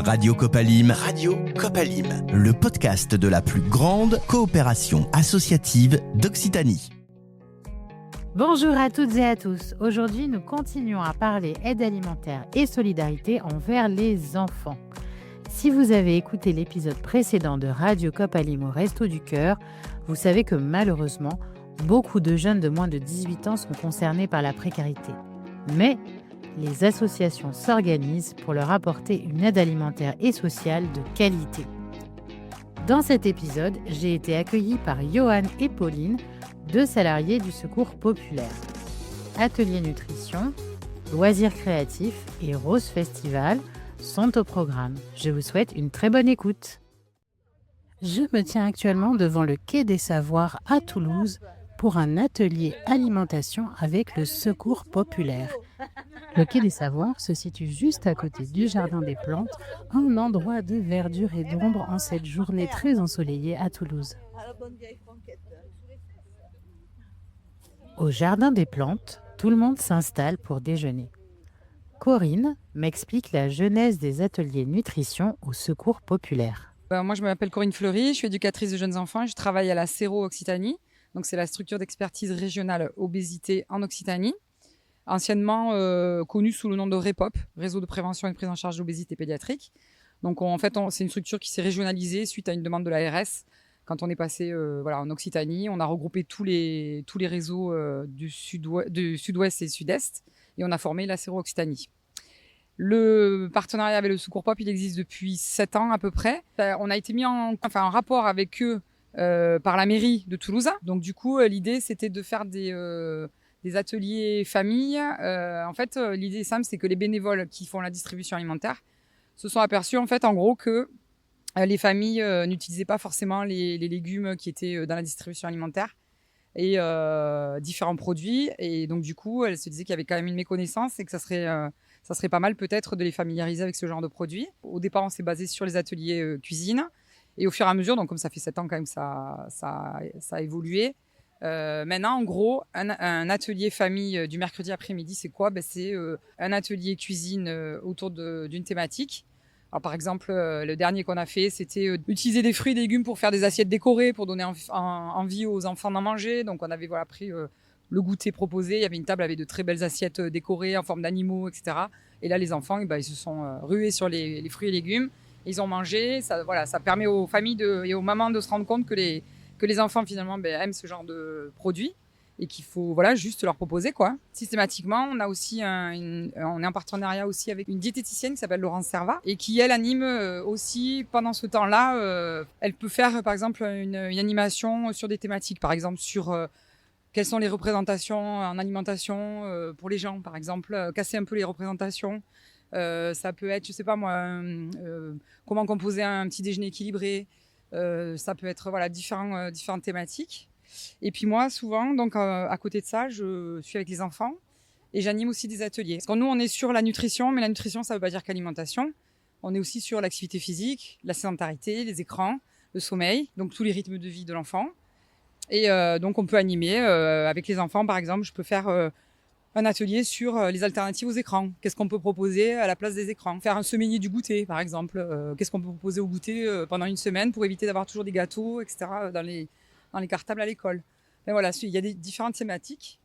Radio Copalim, le podcast de la plus grande coopération associative d'Occitanie. Bonjour à toutes et à tous. Aujourd'hui, nous continuons à parler aide alimentaire et solidarité envers les enfants. Si vous avez écouté l'épisode précédent de Radio Copalim au Resto du Cœur, vous savez que malheureusement, beaucoup de jeunes de moins de 18 ans sont concernés par la précarité. Mais les associations s'organisent pour leur apporter une aide alimentaire et sociale de qualité. Dans cet épisode, j'ai été accueillie par Johan et Pauline, deux salariés du Secours populaire. Atelier nutrition, loisirs créatifs et Rose Festival sont au programme. Je vous souhaite une très bonne écoute. Je me tiens actuellement devant le Quai des Savoirs à Toulouse pour un atelier alimentation avec le Secours populaire. Le Quai des Savoirs se situe juste à côté du Jardin des Plantes, un endroit de verdure et d'ombre en cette journée très ensoleillée à Toulouse. Au Jardin des Plantes, tout le monde s'installe pour déjeuner. Corinne m'explique la genèse des ateliers nutrition au Secours populaire. Moi, je m'appelle Corinne Fleury, je suis éducatrice de jeunes enfants et je travaille à la CERO Occitanie. Donc, c'est la structure d'expertise régionale obésité en Occitanie, anciennement connue sous le nom de REPOP, Réseau de prévention et de prise en charge d'obésité pédiatrique. Donc, c'est une structure qui s'est régionalisée suite à une demande de l'ARS. Quand on est passé en Occitanie, on a regroupé tous les réseaux du sud-ouest et sud-est et on a formé la CERO Occitanie. Le partenariat avec le Secours Pop, il existe depuis 7 ans à peu près. On a été mis en rapport avec eux par la mairie de Toulouse. Donc du coup, l'idée, c'était de faire des ateliers famille. L'idée simple, c'est que les bénévoles qui font la distribution alimentaire se sont aperçus en gros que les familles n'utilisaient pas forcément les légumes qui étaient dans la distribution alimentaire et différents produits. Et donc du coup, elles se disaient qu'il y avait quand même une méconnaissance et que ça serait pas mal peut-être de les familiariser avec ce genre de produits. Au départ, on s'est basé sur les ateliers cuisine. Et au fur et à mesure, donc comme ça fait 7 ans quand même, ça a évolué. Maintenant, en gros, un atelier famille du mercredi après-midi, c'est quoi ? C'est un atelier cuisine autour d'une thématique. Alors, par exemple, le dernier qu'on a fait, c'était utiliser des fruits et légumes pour faire des assiettes décorées, pour donner envie aux enfants d'en manger. Donc, on avait pris le goûter proposé. Il y avait une table avec de très belles assiettes décorées en forme d'animaux, etc. Et là, les enfants, ils se sont rués sur les fruits et légumes. Ils ont mangé, ça permet aux familles et aux mamans de se rendre compte que les enfants finalement aiment ce genre de produits et qu'il faut juste leur proposer quoi. Systématiquement, on a aussi on est en partenariat aussi avec une diététicienne qui s'appelle Laurence Servat et qui elle anime aussi pendant ce temps-là. Elle peut faire par exemple une animation sur des thématiques, par exemple sur quelles sont les représentations en alimentation pour les gens, par exemple casser un peu les représentations. Ça peut être, je sais pas moi, comment composer un petit déjeuner équilibré. Ça peut être différentes thématiques. Et puis moi, souvent, donc à côté de ça, je suis avec les enfants et j'anime aussi des ateliers. Parce que nous, on est sur la nutrition, mais la nutrition, ça veut pas dire qu'alimentation. On est aussi sur l'activité physique, la sédentarité, les écrans, le sommeil, donc tous les rythmes de vie de l'enfant. Et donc on peut animer avec les enfants, par exemple, je peux faire un atelier sur les alternatives aux écrans. Qu'est-ce qu'on peut proposer à la place des écrans ? Faire un semainier du goûter, par exemple. Qu'est-ce qu'on peut proposer au goûter pendant une semaine pour éviter d'avoir toujours des gâteaux, etc. dans les cartables à l'école. Mais voilà, il y a des différentes thématiques.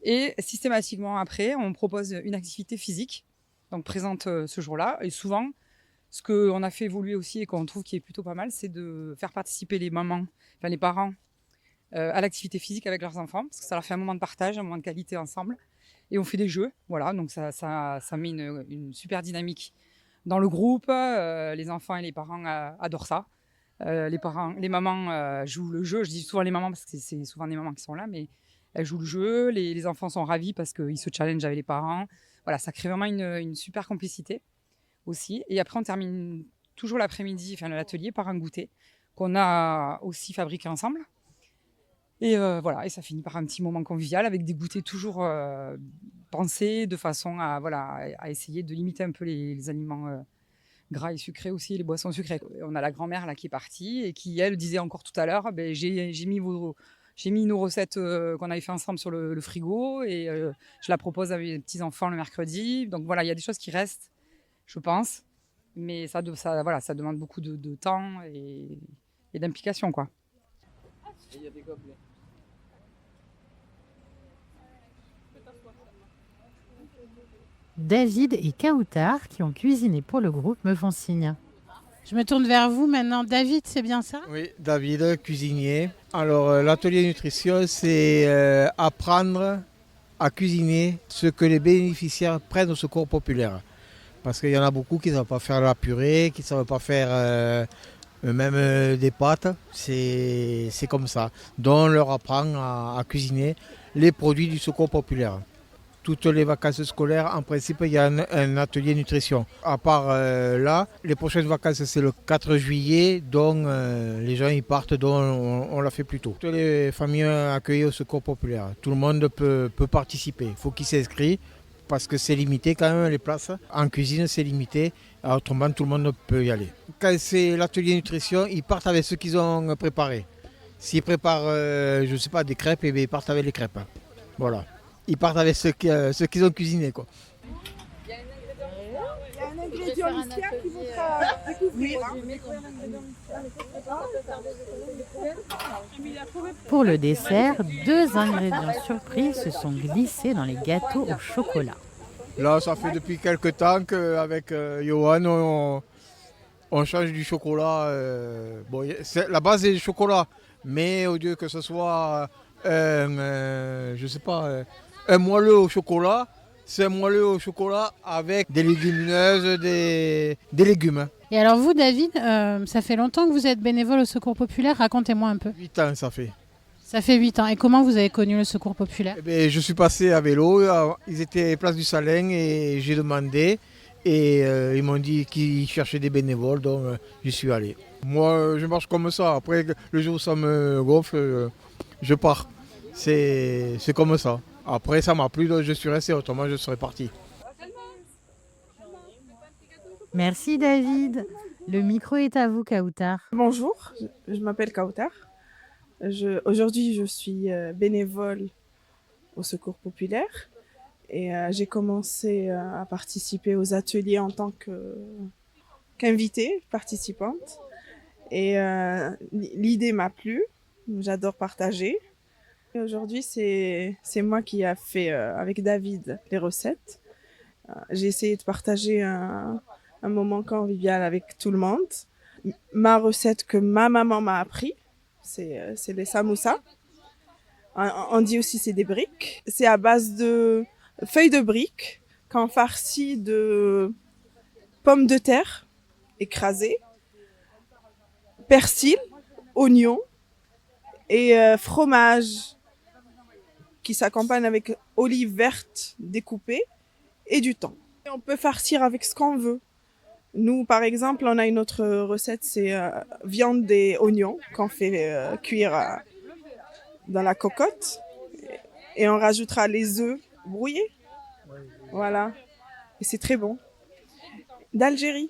Et systématiquement, après, on propose une activité physique, donc présente ce jour-là. Et souvent, ce qu'on a fait évoluer aussi et qu'on trouve qui est plutôt pas mal, c'est de faire participer les parents, à l'activité physique avec leurs enfants, parce que ça leur fait un moment de partage, un moment de qualité ensemble. Et on fait des jeux, donc ça met une super dynamique dans le groupe. Les enfants et les parents adorent ça. Les mamans jouent le jeu. Je dis souvent les mamans parce que c'est souvent des mamans qui sont là, mais elles jouent le jeu. Les enfants sont ravis parce qu'ils se challengent avec les parents. Voilà, ça crée vraiment une super complicité aussi. Et après, on termine toujours l'après-midi, l'atelier, par un goûter qu'on a aussi fabriqué ensemble. Et et ça finit par un petit moment convivial avec des goûters toujours pensés de façon à essayer de limiter un peu les aliments gras et sucrés aussi, les boissons sucrées. On a la grand-mère là qui est partie et qui, elle, disait encore tout à l'heure, j'ai mis nos recettes qu'on avait fait ensemble sur le frigo et je la propose à mes petits-enfants le mercredi. Donc voilà, il y a des choses qui restent, je pense. Mais ça demande beaucoup de temps et d'implication, quoi. Et il y a des gobelets. David et Kautar, qui ont cuisiné pour le groupe, me font signe. Je me tourne vers vous maintenant. David, c'est bien ça? Oui, David, cuisinier. Alors, l'atelier nutrition, c'est apprendre à cuisiner ce que les bénéficiaires prennent au secours populaire. Parce qu'il y en a beaucoup qui ne savent pas faire la purée, qui ne savent pas faire même des pâtes. C'est comme ça. Donc, on leur apprend à cuisiner les produits du secours populaire. Toutes les vacances scolaires, en principe, il y a un atelier nutrition. À part là, les prochaines vacances, c'est le 4 juillet, donc les gens ils partent, donc on l'a fait plus tôt. Toutes les familles accueillies au secours populaire, tout le monde peut participer. Il faut qu'ils s'inscrivent parce que c'est limité quand même les places. En cuisine, c'est limité, autrement tout le monde peut y aller. Quand c'est l'atelier nutrition, ils partent avec ce qu'ils ont préparé. S'ils préparent, je ne sais pas, des crêpes, ils partent avec les crêpes. Voilà. Ils partent avec ce qu'ils ont cuisiné, quoi. Il y a un ingrédient mystère qui vous fera découvrir. Pour le dessert, 2 ingrédients surprises se sont glissés dans les gâteaux au chocolat. Là, ça fait depuis quelques temps qu'avec Johan, on change du chocolat. La base est du chocolat, mais au lieu que ce soit un moelleux au chocolat, c'est un moelleux au chocolat avec des légumineuses, des légumes. Et alors vous, David, ça fait longtemps que vous êtes bénévole au Secours Populaire. Racontez-moi un peu. 8 ans ça fait. Ça fait 8 ans. Et comment vous avez connu le Secours Populaire? Je suis passé à vélo, ils étaient place du Salin et j'ai demandé. Et ils m'ont dit qu'ils cherchaient des bénévoles, donc j'y suis allé. Moi, je marche comme ça. Après, le jour où ça me gonfle, je pars. C'est comme ça. Après, ça m'a plu, donc je suis resté, autrement je serais parti. Merci David. Le micro est à vous, Kautar. Bonjour, je m'appelle Kautar. Aujourd'hui, je suis bénévole au Secours Populaire et j'ai commencé à participer aux ateliers en tant qu'invitée, participante. Et l'idée m'a plu, j'adore partager. Et aujourd'hui, c'est moi qui a fait avec David les recettes. J'ai essayé de partager un moment convivial avec tout le monde. Ma recette que ma maman m'a appris, c'est les samoussas. On dit aussi c'est des briques. C'est à base de feuilles de briques qu'on farcit de pommes de terre écrasées, persil, oignons et fromage qui s'accompagne avec olives vertes découpées et du thon. Et on peut farcir avec ce qu'on veut. Nous, par exemple, on a une autre recette, c'est viande et oignons qu'on fait cuire dans la cocotte. Et on rajoutera les œufs brouillés. Voilà. Et c'est très bon. D'Algérie,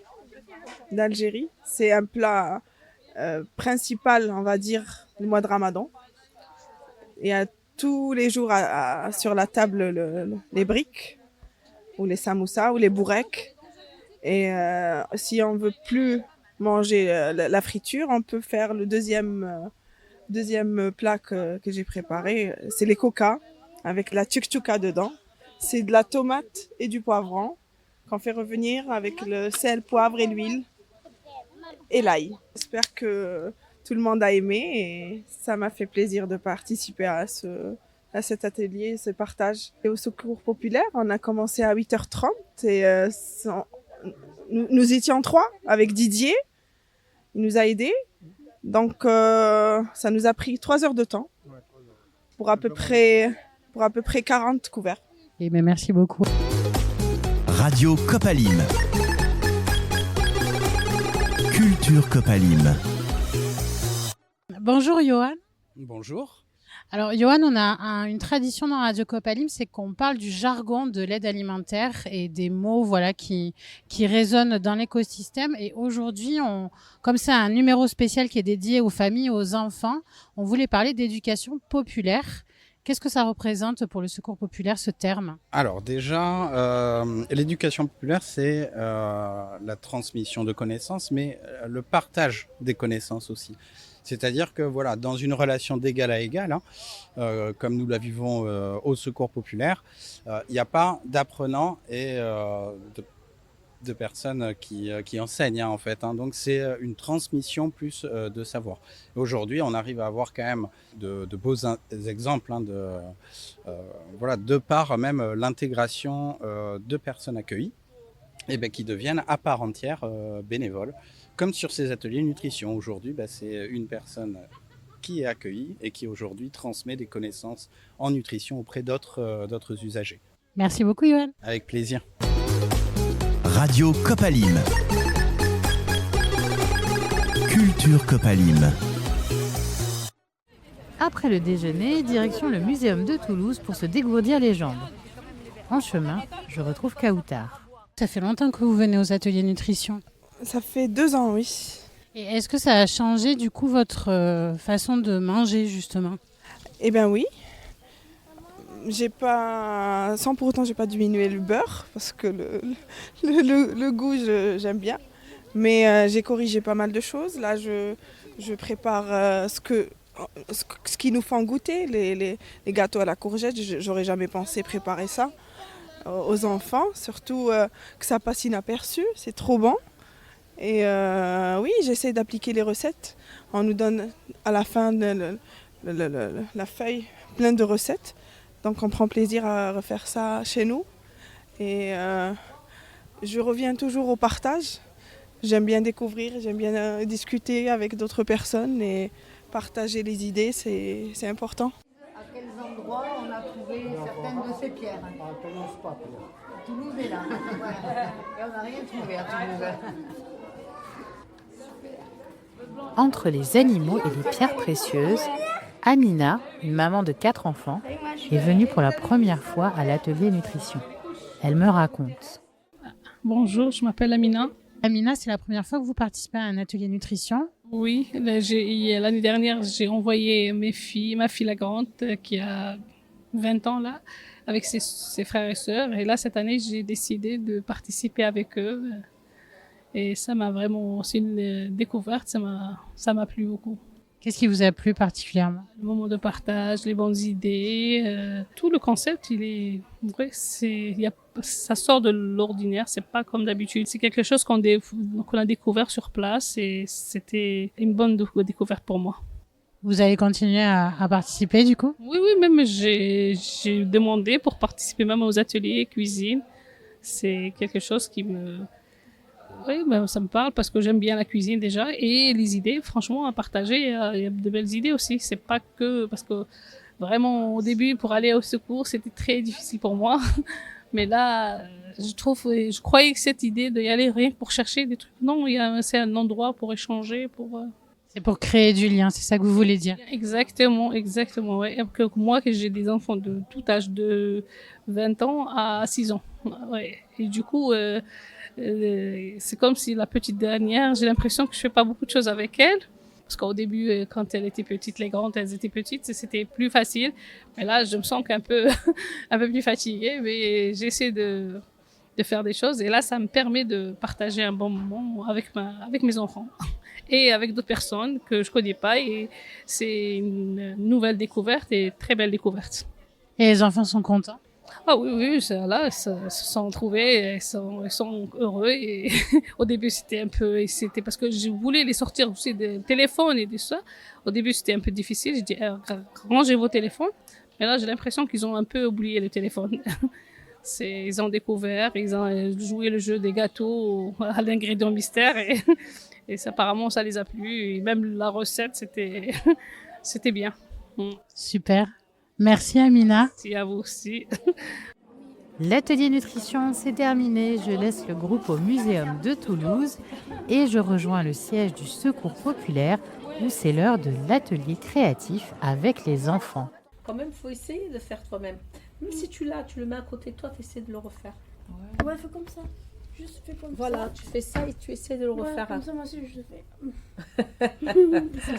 c'est un plat principal, on va dire, du mois de Ramadan. Et tous les jours sur la table les briques, ou les samoussas, ou les bourrecs. Et si on veut plus manger la friture, on peut faire le deuxième plat que j'ai préparé. C'est les coca avec la tchouk-tchouka dedans. C'est de la tomate et du poivron qu'on fait revenir avec le sel, poivre et l'huile et l'ail. J'espère que tout le monde a aimé et ça m'a fait plaisir de participer à cet atelier, ce partage. Et au Secours Populaire, on a commencé à 8h30 et nous étions 3 avec Didier. Il nous a aidés. Donc, ça nous a pris 3 heures de temps pour à peu près 40 couverts. Et bien, merci beaucoup. Radio Copalim. Culture Copalim. Bonjour Johan. Bonjour. Alors Johan, on a une tradition dans Radio Copalim, c'est qu'on parle du jargon de l'aide alimentaire et des mots qui résonnent dans l'écosystème. Et aujourd'hui, comme c'est un numéro spécial qui est dédié aux familles, aux enfants, on voulait parler d'éducation populaire. Qu'est-ce que ça représente pour le Secours populaire, ce terme? Alors déjà, l'éducation populaire, c'est la transmission de connaissances, mais le partage des connaissances aussi. C'est-à-dire que voilà, dans une relation d'égal à égal, comme nous la vivons au Secours populaire, il n'y a pas d'apprenants et de personnes qui enseignent en fait. Donc c'est une transmission plus de savoir. Aujourd'hui, on arrive à avoir quand même de beaux exemples de par même l'intégration de personnes accueillies qui deviennent à part entière bénévoles. Comme sur ces ateliers nutrition. Aujourd'hui, c'est une personne qui est accueillie et qui aujourd'hui transmet des connaissances en nutrition auprès d'autres usagers. Merci beaucoup, Yoann. Avec plaisir. Radio Copalim. Culture Copalim. Après le déjeuner, direction le Muséum de Toulouse pour se dégourdir les jambes. En chemin, je retrouve Kautar. Ça fait longtemps que vous venez aux ateliers nutrition. Ça fait 2 ans, oui. Et est-ce que ça a changé du coup votre façon de manger justement? Eh bien oui. Sans pour autant, j'ai pas diminué le beurre parce que le goût, j'aime bien. Mais j'ai corrigé pas mal de choses. Là, je prépare ce qu'ils nous font goûter, les gâteaux à la courgette. J'aurais jamais pensé préparer ça aux enfants, surtout que ça passe inaperçu. C'est trop bon. Et oui, j'essaie d'appliquer les recettes. On nous donne à la fin la feuille pleine de recettes. Donc on prend plaisir à refaire ça chez nous. Et je reviens toujours au partage. J'aime bien découvrir, j'aime bien discuter avec d'autres personnes et partager les idées, c'est important. À quels endroits on a trouvé certaines de ces pierres? Toulouse est là. Et on n'a rien trouvé à Toulouse. Entre les animaux et les pierres précieuses, Amina, une maman de 4 enfants, est venue pour la première fois à l'atelier nutrition. Elle me raconte. Bonjour, je m'appelle Amina. Amina, c'est la première fois que vous participez à un atelier nutrition? Oui, l'année dernière, j'ai envoyé ma fille la grande, qui a 20 ans là, avec ses frères et sœurs. Et là, cette année, j'ai décidé de participer avec eux. Et ça m'a vraiment, c'est une découverte, ça m'a plu beaucoup. Qu'est-ce qui vous a plu particulièrement? Le moment de partage, les bonnes idées, tout le concept, il est vrai, ça sort de l'ordinaire, c'est pas comme d'habitude. C'est quelque chose qu'on a découvert sur place et c'était une bonne découverte pour moi. Vous allez continuer à participer du coup? Oui, même j'ai demandé pour participer même aux ateliers cuisine. C'est quelque chose qui ça me parle parce que j'aime bien la cuisine déjà et les idées, franchement, à partager, il y a de belles idées aussi. C'est pas que parce que vraiment au début pour aller au secours, c'était très difficile pour moi. Mais là, je croyais que cette idée d'y aller rien que pour chercher des trucs, non, c'est un endroit pour échanger, C'est pour créer du lien, c'est ça que vous voulez dire? Exactement, ouais. Et moi, que j'ai des enfants de tout âge, de 20 ans à 6 ans. Ouais. Et du coup, c'est comme si la petite dernière, j'ai l'impression que je fais pas beaucoup de choses avec elle. Parce qu'au début, quand elle était petite, les grandes, elles étaient petites, c'était plus facile. Mais là, je me sens un peu plus fatiguée, mais j'essaie de faire des choses. Et là, ça me permet de partager un bon moment avec mes enfants et avec d'autres personnes que je connais pas. Et c'est une nouvelle découverte et très belle découverte. Et les enfants sont contents? Ah oui, là, ils se sont trouvés, ils sont heureux. Et au début, c'était parce que je voulais les sortir aussi des téléphones et de ça. Au début, c'était un peu difficile. J'ai dit, rangez vos téléphones. Mais là, j'ai l'impression qu'ils ont un peu oublié le téléphone. Ils ont découvert, ils ont joué le jeu des gâteaux à l'ingrédient mystère et ça, apparemment, ça les a plu. Et même la recette, c'était bien. Super. Merci Amina. Merci à vous aussi. L'atelier nutrition, c'est terminé. Je laisse le groupe au Muséum de Toulouse et je rejoins le siège du Secours populaire où c'est l'heure de l'atelier créatif avec les enfants. Quand même, il faut essayer de faire toi-même. Même si tu le mets à côté de toi, tu essaies de le refaire. Ouais, fais comme ça. Juste fais comme ça. Voilà, tu fais ça et tu essaies de le refaire. Comme ça, moi aussi, je le fais.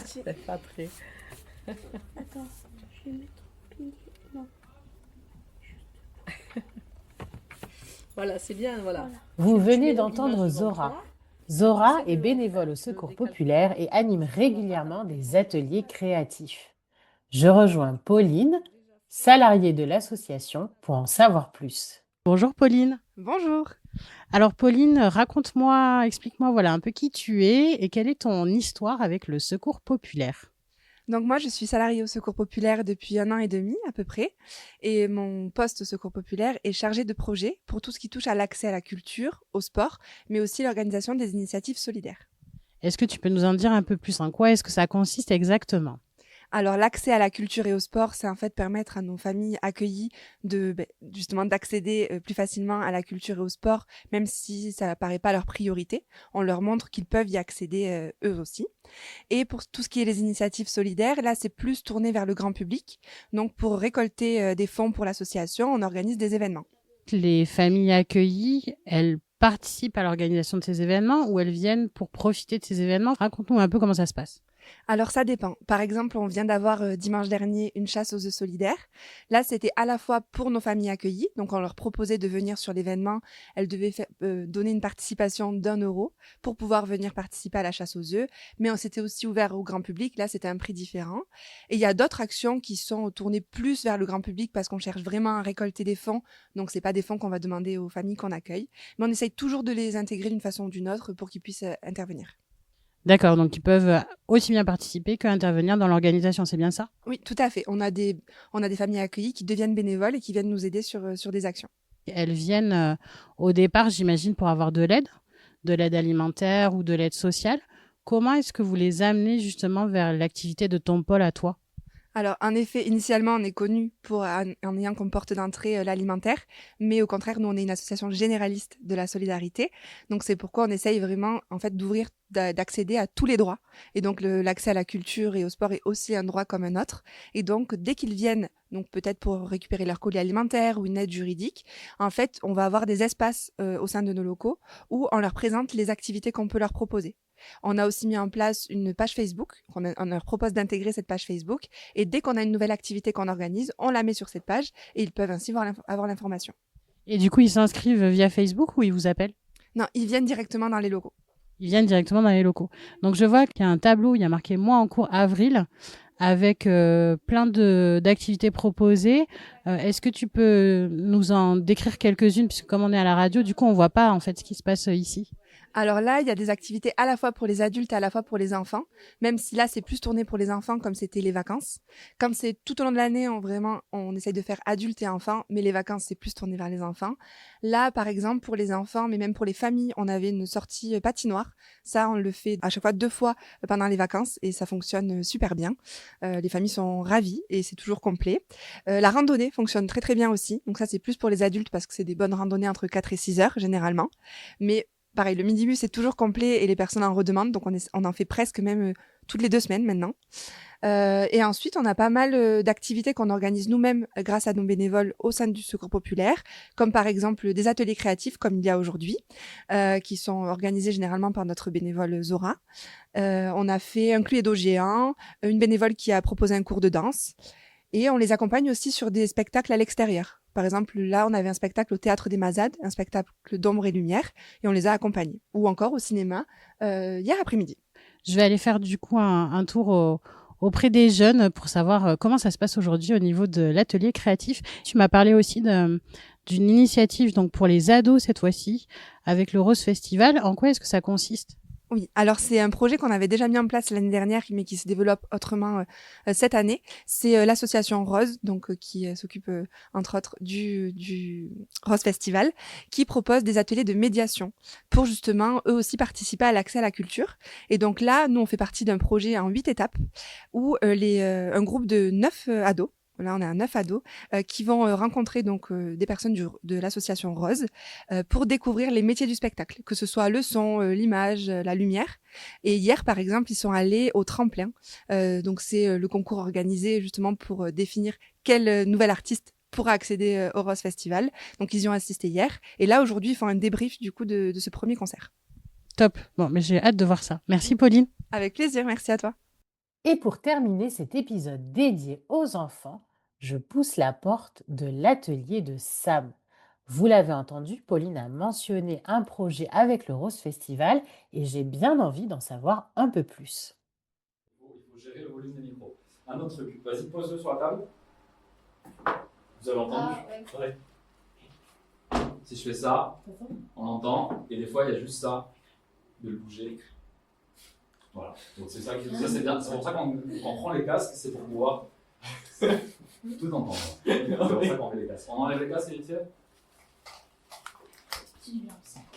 C'est pas prêt. Attends, je vais mettre Voilà, c'est bien, voilà. Vous Tu venez mets l'image d'entendre devant Zora. toi. Zora est bénévole au Secours populaire et anime régulièrement des ateliers créatifs. Je rejoins Pauline, salariée de l'association, pour en savoir plus. Bonjour Pauline. Bonjour. Alors Pauline, raconte-moi, explique-moi voilà un peu qui tu es et quelle est ton histoire avec le Secours populaire. Donc moi, je suis salariée au Secours populaire depuis 1 an et demi à peu près. Et mon poste au Secours populaire est chargé de projets pour tout ce qui touche à l'accès à la culture, au sport, mais aussi l'organisation des initiatives solidaires. Est-ce que tu peux nous en dire un peu plus en quoi est-ce que ça consiste exactement? Alors l'accès à la culture et au sport, c'est en fait permettre à nos familles accueillies justement d'accéder plus facilement à la culture et au sport, même si ça n'apparaît pas leur priorité. On leur montre qu'ils peuvent y accéder eux aussi. Et pour tout ce qui est les initiatives solidaires, là c'est plus tourné vers le grand public. Donc pour récolter des fonds pour l'association, on organise des événements. Les familles accueillies, elles participent à l'organisation de ces événements ou elles viennent pour profiter de ces événements? Raconte-nous un peu comment ça se passe. Alors ça dépend. Par exemple, on vient d'avoir dimanche dernier une chasse aux œufs solidaires. Là, c'était à la fois pour nos familles accueillies, donc on leur proposait de venir sur l'événement. Elles devaient donner une participation d'1 € pour pouvoir venir participer à la chasse aux œufs. Mais on s'était aussi ouvert au grand public. Là, c'était un prix différent. Et il y a d'autres actions qui sont tournées plus vers le grand public parce qu'on cherche vraiment à récolter des fonds. Donc c'est pas des fonds qu'on va demander aux familles qu'on accueille, mais on essaye toujours de les intégrer d'une façon ou d'une autre pour qu'ils puissent intervenir. D'accord, donc ils peuvent aussi bien participer qu'intervenir dans l'organisation, c'est bien ça? Oui, tout à fait. On a des familles accueillies qui deviennent bénévoles et qui viennent nous aider sur des actions. Elles viennent au départ, j'imagine, pour avoir de l'aide alimentaire ou de l'aide sociale. Comment est-ce que vous les amenez justement vers l'activité de ton pôle à toi? Alors, en effet, initialement, on est connu en ayant comme porte d'entrée l'alimentaire, mais au contraire, nous, on est une association généraliste de la solidarité. Donc, c'est pourquoi on essaye vraiment, en fait, d'ouvrir, d'accéder à tous les droits. Et donc, l'accès à la culture et au sport est aussi un droit comme un autre. Et donc, dès qu'ils viennent, donc peut-être pour récupérer leur colis alimentaire ou une aide juridique, en fait, on va avoir des espaces au sein de nos locaux où on leur présente les activités qu'on peut leur proposer. On a aussi mis en place une page Facebook. On leur propose d'intégrer cette page Facebook. Et dès qu'on a une nouvelle activité qu'on organise, on la met sur cette page et ils peuvent ainsi avoir l'information. Et du coup, ils s'inscrivent via Facebook ou ils vous appellent? Non, ils viennent directement dans les locaux. Ils viennent directement dans les locaux. Donc, je vois qu'il y a un tableau, il y a marqué mois en cours avril avec plein d'activités proposées. Est-ce que tu peux nous en décrire quelques-unes? Puisque comme on est à la radio, du coup, on ne voit pas en fait ce qui se passe ici. Alors là, il y a des activités à la fois pour les adultes et à la fois pour les enfants, même si là, c'est plus tourné pour les enfants comme c'était les vacances. Comme c'est tout au long de l'année, on essaye de faire adultes et enfants, mais les vacances, c'est plus tourné vers les enfants. Là, par exemple, pour les enfants, mais même pour les familles, on avait une sortie patinoire. Ça, on le fait à chaque fois 2 fois pendant les vacances et ça fonctionne super bien. Les familles sont ravies et c'est toujours complet. La randonnée fonctionne très très bien aussi. Donc ça, c'est plus pour les adultes parce que c'est des bonnes randonnées entre 4 et 6 heures généralement. Mais pareil, le midibus est toujours complet et les personnes en redemandent, donc on en fait presque même toutes les 2 semaines maintenant. Et ensuite, on a pas mal d'activités qu'on organise nous-mêmes grâce à nos bénévoles au sein du Secours populaire, comme par exemple des ateliers créatifs comme il y a aujourd'hui, qui sont organisés généralement par notre bénévole Zora. On a fait un Cluedo géant, une bénévole qui a proposé un cours de danse, et on les accompagne aussi sur des spectacles à l'extérieur. Par exemple, là, on avait un spectacle au Théâtre des Mazades, un spectacle d'ombre et lumière, et on les a accompagnés. Ou encore au cinéma, hier après-midi. Je vais aller faire du coup un tour auprès des jeunes pour savoir comment ça se passe aujourd'hui au niveau de l'atelier créatif. Tu m'as parlé aussi d'une initiative donc pour les ados cette fois-ci, avec le Rose Festival. En quoi est-ce que ça consiste ? Oui, alors c'est un projet qu'on avait déjà mis en place l'année dernière, mais qui se développe autrement cette année. C'est l'association Rose, donc qui s'occupe entre autres du Rose Festival, qui propose des ateliers de médiation pour justement eux aussi participer à l'accès à la culture. Et donc là, nous on fait partie d'un projet en 8 étapes où un groupe de 9 ados. Là, on a 9 ados qui vont rencontrer donc des personnes de l'association Rose pour découvrir les métiers du spectacle, que ce soit le son, l'image, la lumière. Et hier, par exemple, ils sont allés au tremplin. Donc, c'est le concours organisé justement pour définir quel nouvel artiste pourra accéder au Rose Festival. Donc, ils y ont assisté hier. Et là, aujourd'hui, ils font un débrief du coup de ce premier concert. Top. Bon, mais j'ai hâte de voir ça. Merci Pauline. Avec plaisir, merci à toi. Et pour terminer cet épisode dédié aux enfants, je pousse la porte de l'atelier de Sam. Vous l'avez entendu, Pauline a mentionné un projet avec le Rose Festival et j'ai bien envie d'en savoir un peu plus. Il faut gérer le volume des micros. Un autre truc, vas-y, pose-le sur la table. Vous avez entendu? Ouais. Si je fais ça, on entend, et des fois il y a juste ça, de le bouger. Voilà, donc c'est ça, ça c'est bien. C'est pour ça qu'on prend les casques, c'est pour pouvoir tout entendre. C'est pour ça qu'on met les casques. On enlève les casques, Étienne?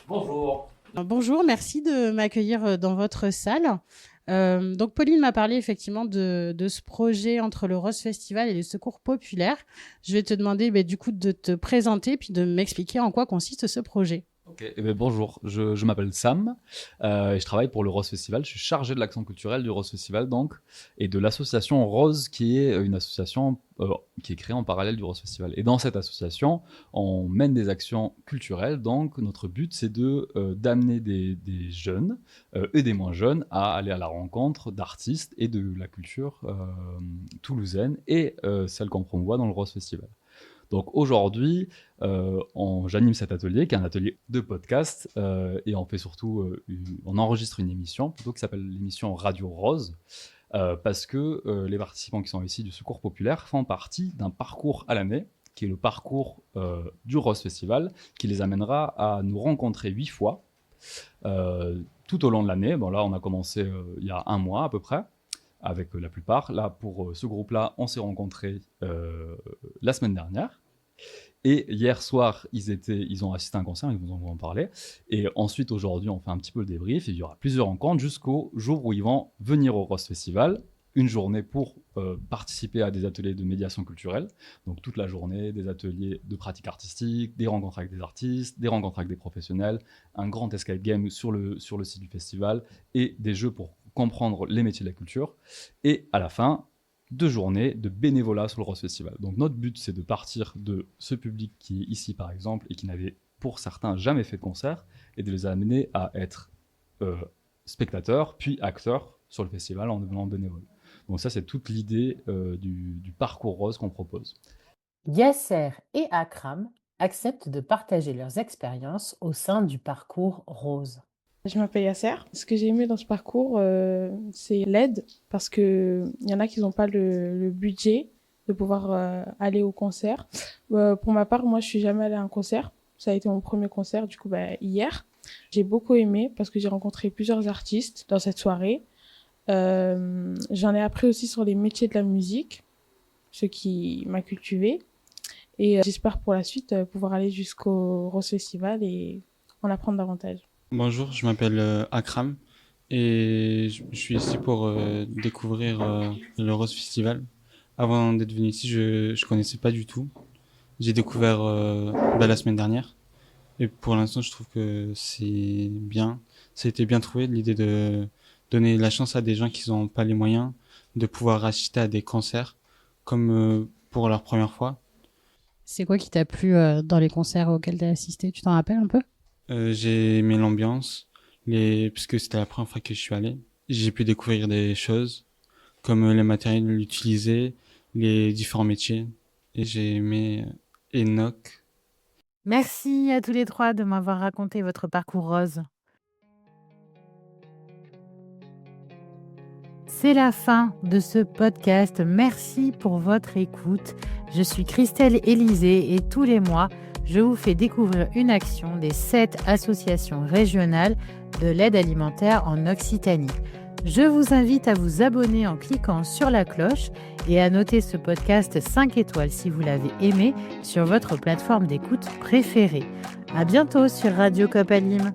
Bonjour. Bonjour, merci de m'accueillir dans votre salle. Donc Pauline m'a parlé effectivement de ce projet entre le Rose Festival et les Secours Populaires. Je vais te demander du coup de te présenter puis de m'expliquer en quoi consiste ce projet. Ok, bonjour, je m'appelle Sam et je travaille pour le Rose Festival. Je suis chargé de l'action culturelle du Rose Festival donc, et de l'association Rose qui est une association qui est créée en parallèle du Rose Festival. Et dans cette association, on mène des actions culturelles. Donc notre but c'est d'amener des jeunes et des moins jeunes à aller à la rencontre d'artistes et de la culture toulousaine et celle qu'on promouvoit dans le Rose Festival. Donc aujourd'hui, j'anime cet atelier qui est un atelier de podcast et on fait surtout, on enregistre une émission plutôt qui s'appelle l'émission Radio Rose parce que les participants qui sont ici du Secours Populaire font partie d'un parcours à l'année qui est le parcours du Rose Festival qui les amènera à nous rencontrer 8 fois tout au long de l'année. Bon là, on a commencé il y a 1 mois à peu près. Avec la plupart. Là, pour ce groupe-là, on s'est rencontrés la semaine dernière. Et hier soir, ils ont assisté à un concert, ils vous en parler. Et ensuite, aujourd'hui, on fait un petit peu le débrief. Et il y aura plusieurs rencontres jusqu'au jour où ils vont venir au Rose Festival. Une journée pour participer à des ateliers de médiation culturelle. Donc toute la journée, des ateliers de pratique artistique, des rencontres avec des artistes, des rencontres avec des professionnels, un grand escape game sur le site du festival et des jeux pour comprendre les métiers de la culture. Et à la fin, 2 journées de bénévolat sur le Rose Festival. Donc notre but, c'est de partir de ce public qui est ici, par exemple, et qui n'avait, pour certains, jamais fait de concert, et de les amener à être spectateurs, puis acteurs sur le festival en devenant bénévoles. Donc ça, c'est toute l'idée du parcours Rose qu'on propose. Yasser et Akram acceptent de partager leurs expériences au sein du parcours Rose. Je m'appelle Yasser. Ce que j'ai aimé dans ce parcours, c'est l'aide, parce qu'il y en a qui n'ont pas le budget de pouvoir aller au concert. Pour ma part, moi, je suis jamais allée à un concert. Ça a été mon premier concert, du coup, hier. J'ai beaucoup aimé parce que j'ai rencontré plusieurs artistes dans cette soirée. J'en ai appris aussi sur les métiers de la musique, ce qui m'a cultivée. Et j'espère pour la suite pouvoir aller jusqu'au Rose Festival et en apprendre davantage. Bonjour, je m'appelle Akram et je suis ici pour découvrir le Rose Festival. Avant d'être venu ici, je connaissais pas du tout. J'ai découvert la semaine dernière et pour l'instant, je trouve que c'est bien. Ça a été bien trouvé, l'idée de donner la chance à des gens qui n'ont pas les moyens de pouvoir assister à des concerts comme pour leur première fois. C'est quoi qui t'a plu dans les concerts auxquels tu as assisté? Tu t'en rappelles un peu? J'ai aimé l'ambiance, puisque c'était la première fois que je suis allé. J'ai pu découvrir des choses, comme les matériels utilisés, les différents métiers. Et j'ai aimé Enoch. Merci à tous les 3 de m'avoir raconté votre parcours Rose. C'est la fin de ce podcast. Merci pour votre écoute. Je suis Christelle Élysée et tous les mois, je vous fais découvrir une action des 7 associations régionales de l'aide alimentaire en Occitanie. Je vous invite à vous abonner en cliquant sur la cloche et à noter ce podcast 5 étoiles si vous l'avez aimé sur votre plateforme d'écoute préférée. À bientôt sur Radio Copalim.